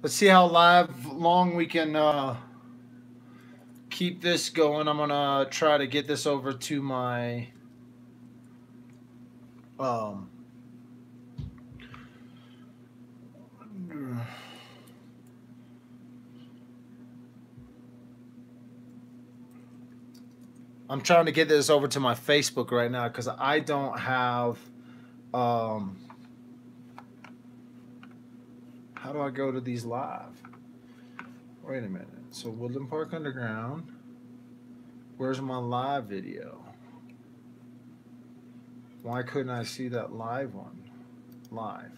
Let's see how long we can keep this going. I'm gonna try to get this over to my um. I'm trying to get this over to my Facebook right now because I don't have. Um, how do I go to these live? Wait a minute. So Woodland Park Underground. Where's my live video? Why couldn't I see that live one? Live.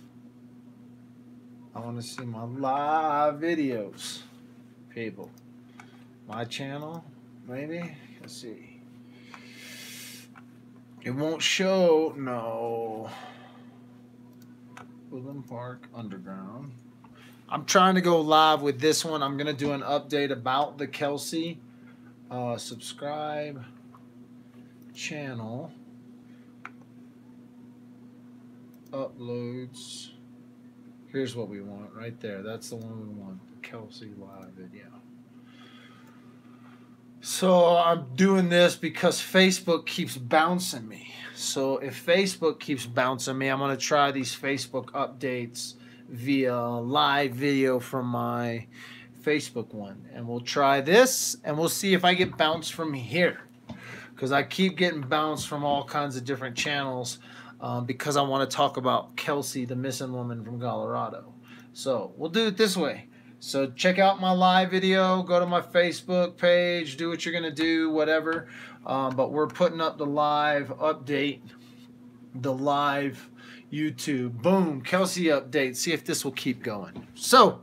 I want to see my live videos. People. My channel, maybe? Let's see. It won't show. No. Woodland Park Underground. I'm trying to go live with this one. I'm going to do an update about the Kelsey. Subscribe channel. Uploads. Here's what we want right there. That's the one we want. Kelsey live video. So I'm doing this because Facebook keeps bouncing me. So if Facebook keeps bouncing me, I'm going to try these Facebook updates via live video from my Facebook one. And we'll try this and we'll see if I get bounced from here. Because I keep getting bounced from all kinds of different channels because I want to talk about Kelsey, the missing woman from Colorado. So we'll do it this way. So check out my live video, go to my Facebook page, do what you're going to do, whatever. But we're putting up the live update, the live YouTube. Boom, Kelsey update. See if this will keep going. So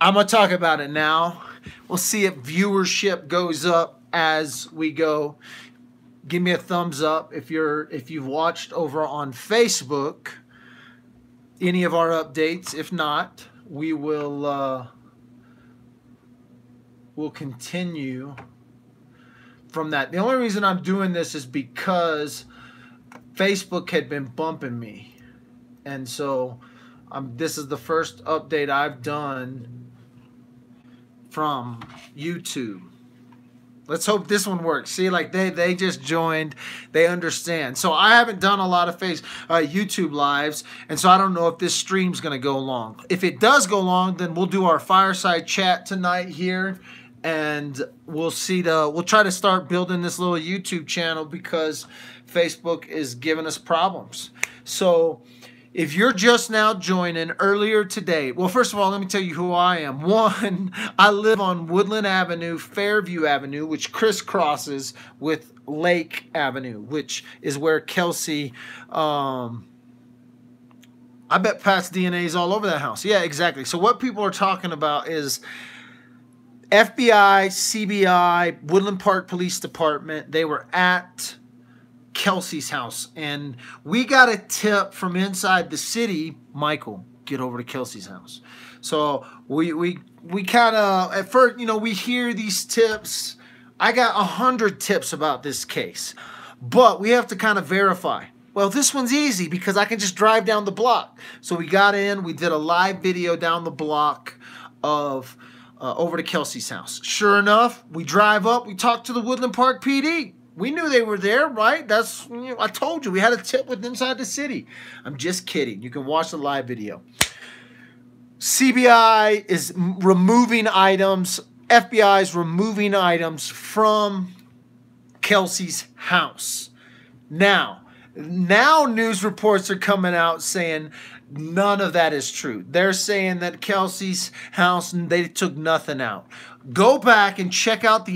I'm going to talk about it now. We'll see if viewership goes up as we go. Give me a thumbs up if you've watched over on Facebook any of our updates. If not, we will we'll continue from that. The only reason I'm doing this is because Facebook had been bumping me, and so this is the first update I've done from YouTube. Let's hope this one works. See, like they just joined. They understand. So I haven't done a lot of YouTube lives, and so I don't know if this stream's going to go long. If it does go long, then we'll do our fireside chat tonight here, and we'll try to start building this little YouTube channel because Facebook is giving us problems. So if you're just now joining earlier today, well, first of all, let me tell you who I am. One, I live on Woodland Avenue, Fairview Avenue, which crisscrosses with Lake Avenue, which is where Kelsey, I bet Pat's DNA is all over that house. Yeah, exactly. So what people are talking about is FBI, CBI, Woodland Park Police Department. They were at Kelsey's house, and we got a tip from inside the city. Michael, get over to Kelsey's house. So we kind of, at first, we hear these tips. I got 100 tips about this case, but we have to kind of verify. Well, this one's easy because I can just drive down the block. So we got in, we did a live video down the block of over to Kelsey's house. Sure enough, we drive up, we talk to the Woodland Park PD. We knew they were there, right? That's, I told you, we had a tip with inside the city. I'm just kidding. You can watch the live video. CBI is removing items. FBI is removing items from Kelsey's house. Now news reports are coming out saying none of that is true. They're saying that Kelsey's house, they took nothing out. Go back and check out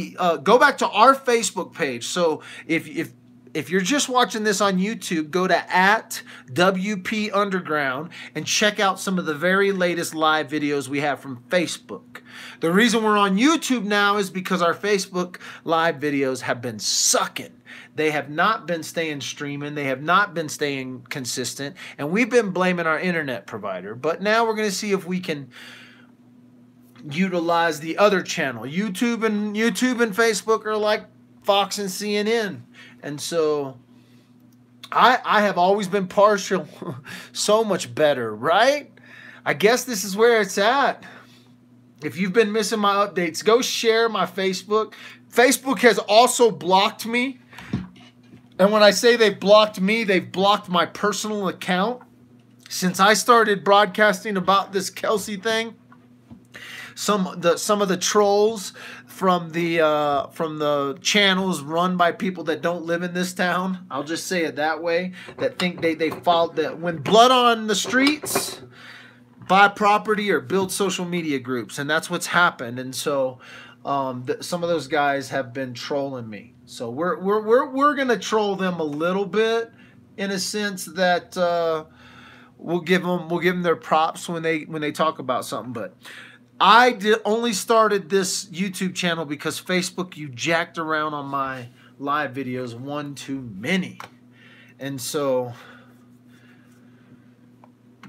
go back to our Facebook page. So if you're just watching this on YouTube, go to @WP Underground and check out some of the very latest live videos we have from Facebook. The reason we're on YouTube now is because our Facebook live videos have been sucking. They have not been staying streaming. They have not been staying consistent. And we've been blaming our internet provider. But now we're going to see if we can utilize the other channel. YouTube and Facebook are like Fox and CNN. And so I have always been partial. So much better, right? I guess this is where it's at. If you've been missing my updates, go share my Facebook. Facebook has also blocked me. And when I say they've blocked me, they've blocked my personal account. Since I started broadcasting about this Kelsey thing, some of the trolls from the channels run by people that don't live in this town, I'll just say it that way, that think they followed that when blood on the streets, buy property or build social media groups, and that's what's happened. And so some of those guys have been trolling me. So we're gonna troll them a little bit, in a sense that we'll give them their props when they talk about something. But I only started this YouTube channel because Facebook, you jacked around on my live videos one too many, and so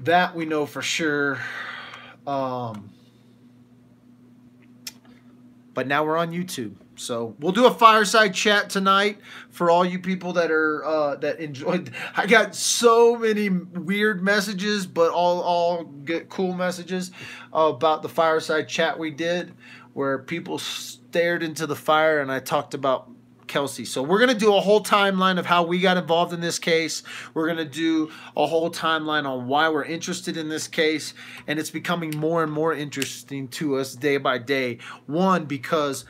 that we know for sure. But now we're on YouTube. So we'll do a fireside chat tonight for all you people that are that enjoyed. I got so many weird messages, but all good, cool messages about the fireside chat we did, where people stared into the fire and I talked about Kelsey. So we're gonna do a whole timeline of how we got involved in this case. We're gonna do a whole timeline on why we're interested in this case, and it's becoming more and more interesting to us day by day. One, because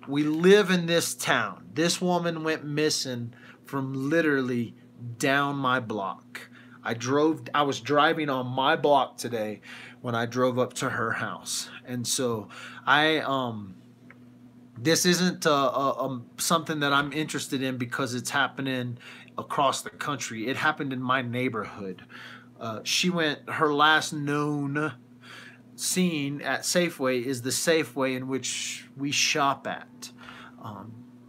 we live in this town. This woman went missing from literally down my block. I was driving on my block today when I drove up to her house. And so this isn't something that I'm interested in because it's happening across the country. It happened in my neighborhood. Her last known seen at Safeway is the Safeway in which we shop at.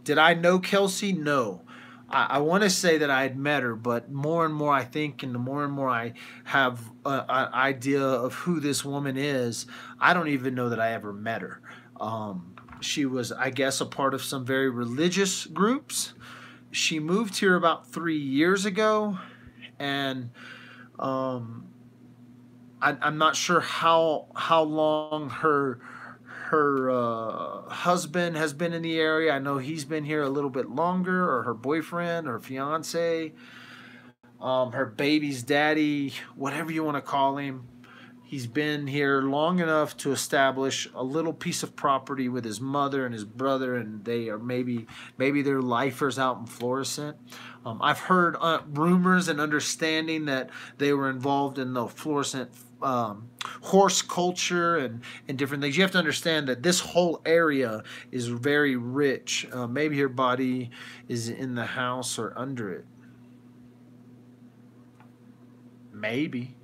Did I know Kelsey? No. I want to say that I had met her, but more and more I think, and the more and more I have an idea of who this woman is, I don't even know that I ever met her. She was, I guess, a part of some very religious groups. She moved here about 3 years ago, and I'm not sure how long her husband has been in the area. I know he's been here a little bit longer, or her boyfriend or fiance, her baby's daddy, whatever you want to call him. He's been here long enough to establish a little piece of property with his mother and his brother, and they are maybe they're lifers out in Florissant. I've heard rumors and understanding that they were involved in the Florissant horse culture and different things. You have to understand that this whole area is very rich. Maybe her body is in the house or under it. Maybe.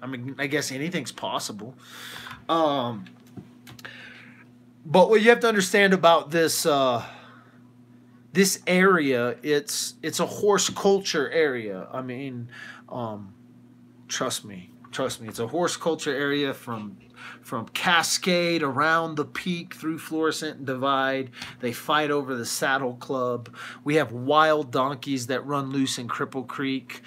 I mean, I guess anything's possible. But what you have to understand about this this area, it's a horse culture area. I mean, trust me, it's a horse culture area from Cascade around the Peak through Florissant and Divide. They fight over the Saddle Club. We have wild donkeys that run loose in Cripple Creek.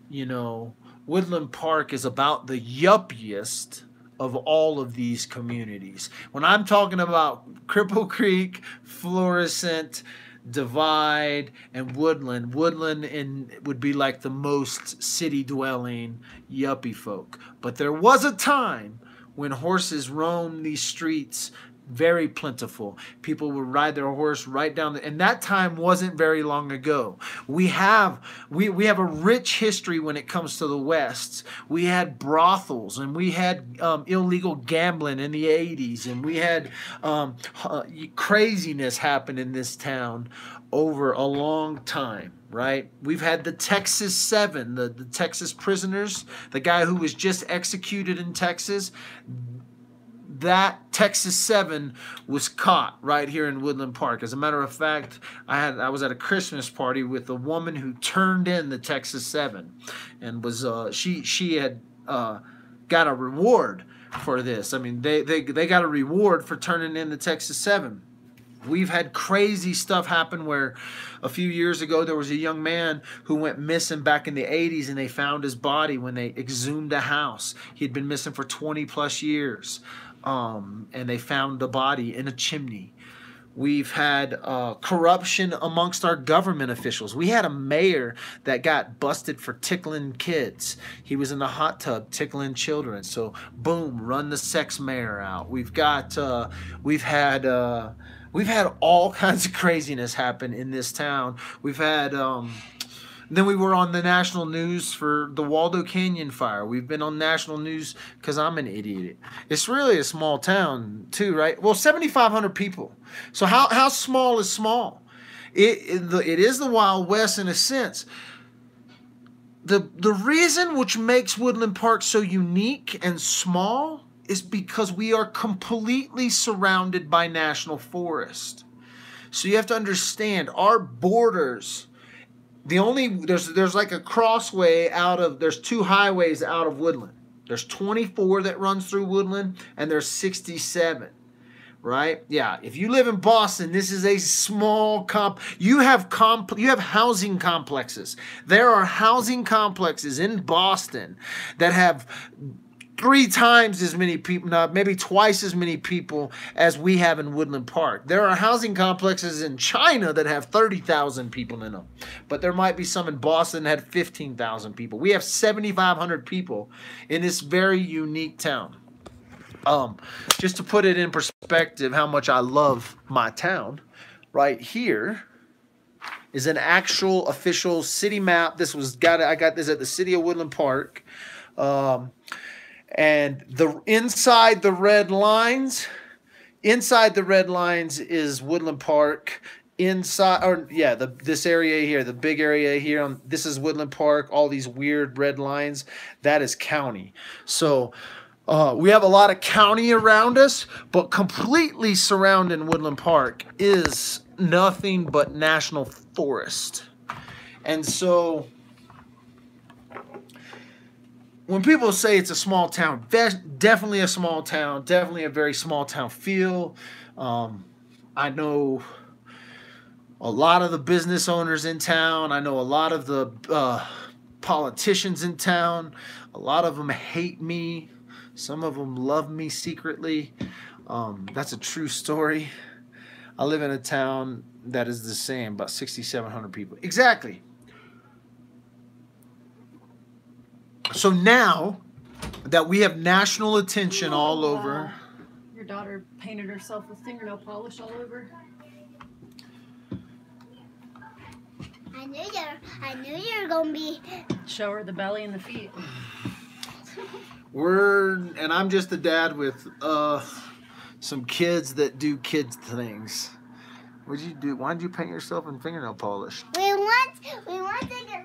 You know, Woodland Park is about the yuppiest of all of these communities. When I'm talking about Cripple Creek, Florissant, Divide, and Woodland would be like the most city-dwelling yuppie folk. But there was a time when horses roamed these streets very plentiful. People would ride their horse right down and that time wasn't very long ago. We have a rich history when it comes to the West. We had brothels, and we had illegal gambling in the 80s, and we had craziness happen in this town over a long time, right? We've had the Texas 7, the Texas prisoners, the guy who was just executed in Texas. That Texas 7 was caught right here in Woodland Park. As a matter of fact, I was at a Christmas party with a woman who turned in the Texas 7, and was she had got a reward for this. I mean, they got a reward for turning in the Texas 7. We've had crazy stuff happen where a few years ago there was a young man who went missing back in the 80s, and they found his body when they exhumed a house. He'd been missing for 20 plus years, and they found the body in a chimney. We've had corruption amongst our government officials. We had a mayor that got busted for tickling kids. He was in the hot tub tickling children. So boom, run the sex mayor out. We've had all kinds of craziness happen in this town. We've had then we were on the national news for the Waldo Canyon fire. We've been on national news because I'm an idiot. It's really a small town too, right? Well, 7,500 people. So how small is small? It is the Wild West in a sense. The reason which makes Woodland Park so unique and small is because we are completely surrounded by national forest. So you have to understand our borders. There's like a crossway there's 2 highways out of Woodland. There's 24 that runs through Woodland, and there's 67, right? Yeah, if you live in Boston, this is a small you have housing complexes. There are housing complexes in Boston that have 3 times as many people, maybe twice as many people as we have in Woodland Park. There are housing complexes in China that have 30,000 people in them. But there might be some in Boston that had 15,000 people. We have 7,500 people in this very unique town. Just to put it in perspective how much I love my town, right here is an actual official city map. I got this at the City of Woodland Park. And inside the red lines is Woodland Park. This area here, the big area here, this is Woodland Park. All these weird red lines, that is county. So we have a lot of county around us, but completely surrounding Woodland Park is nothing but national forest. And so when people say it's a small town, definitely a small town, definitely a very small town feel. I know a lot of the business owners in town. I know a lot of the politicians in town. A lot of them hate me. Some of them love me secretly. That's a true story. I live in a town that is the same, about 6,700 people. Exactly. So now that we have national attention all over. Your daughter painted herself with fingernail polish all over. I knew you were gonna be. Show her the belly and the feet. And I'm just a dad with some kids that do kids things. What'd you do? Why did you paint yourself in fingernail polish? We want to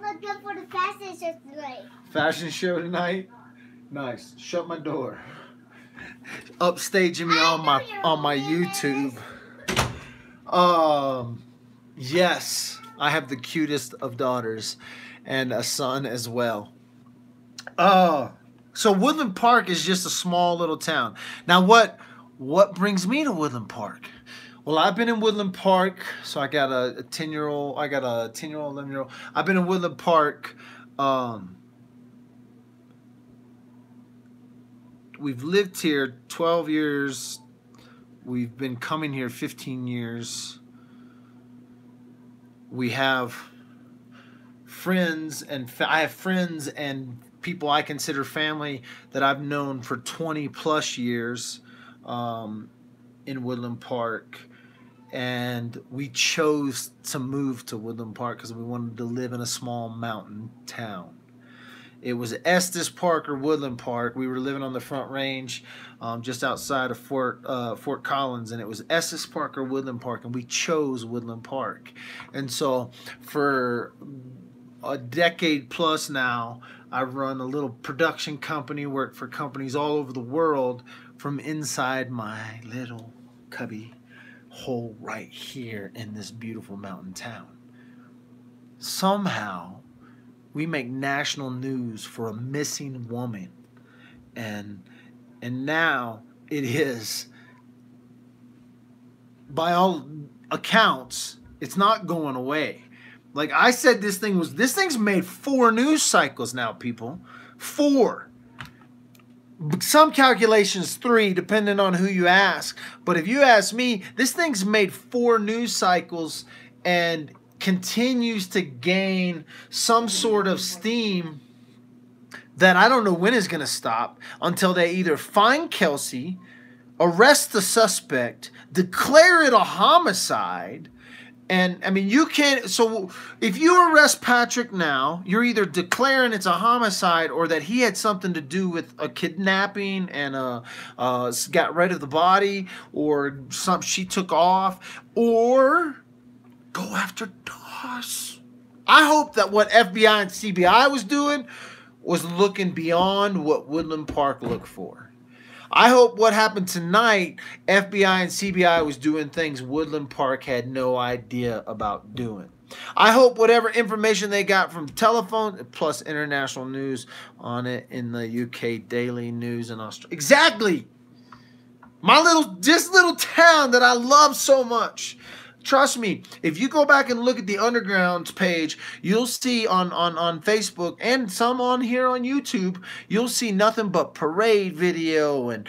look good for the fashion show tonight. Fashion show tonight? Nice. Shut my door. Upstaging me on my YouTube. Yes, I have the cutest of daughters and a son as well. So Woodland Park is just a small little town. Now what brings me to Woodland Park? Well, I've been in Woodland Park, so I got a 10-year-old, 11-year-old. I've been in Woodland Park. We've lived here 12 years. We've been coming here 15 years. We have friends, and I have friends and people I consider family that I've known for 20 plus years in Woodland Park. And we chose to move to Woodland Park because we wanted to live in a small mountain town. It was Estes Park or Woodland Park. We were living on the Front Range, just outside of Fort Collins, and it was Estes Park or Woodland Park, and we chose Woodland Park. And so for a decade plus now, I've run a little production company, worked for companies all over the world from inside my little cubby hole right here in this beautiful mountain town. Somehow we make national news for a missing woman, and now it is by all accounts, it's not going away. Like I said, this thing's made 4 news cycles now, people. 4. Some calculations 3, depending on who you ask. But if you ask me, this thing's made 4 news cycles and continues to gain some sort of steam that I don't know when is going to stop until they either find Kelsey, arrest the suspect, declare it a homicide. And I mean, you can't. So if you arrest Patrick now, you're either declaring it's a homicide or that he had something to do with a kidnapping and got rid of the body, or she took off, or go after Doss. I hope that what FBI and CBI was doing was looking beyond what Woodland Park looked for. I hope what happened tonight, FBI and CBI was doing things Woodland Park had no idea about doing. I hope whatever information they got from telephone, plus international news on it in the UK Daily News in Australia. Exactly! This little town that I love so much. Trust me, if you go back and look at the Underground's page, you'll see on Facebook and some on here on YouTube, you'll see nothing but parade video and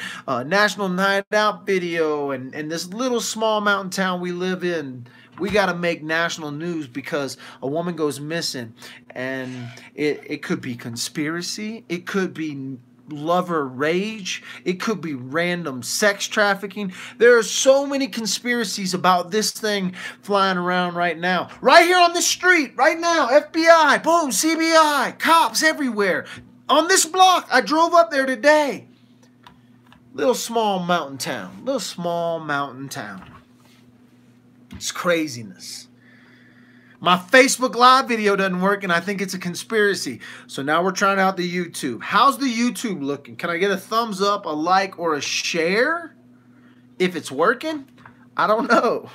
National Night Out video and this little small mountain town we live in. We got to make national news because a woman goes missing, and it could be conspiracy, it could be lover rage, it could be random sex trafficking. There are so many conspiracies about this thing flying around right now. Right here on this street, right now, FBI, boom, CBI, cops everywhere. On this block, I drove up there today. Little small mountain town. Little small mountain town. It's craziness. My Facebook Live video doesn't work, and I think it's a conspiracy. So now we're trying out the YouTube. How's the YouTube looking? Can I get a thumbs up, a like, or a share if it's working? I don't know.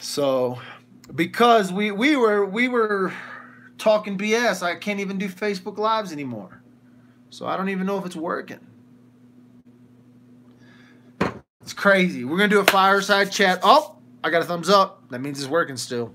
So, because we were talking BS, I can't even do Facebook Lives anymore. So I don't even know if it's working. It's crazy. We're going to do a fireside chat. Oh, I got a thumbs up. That means it's working still.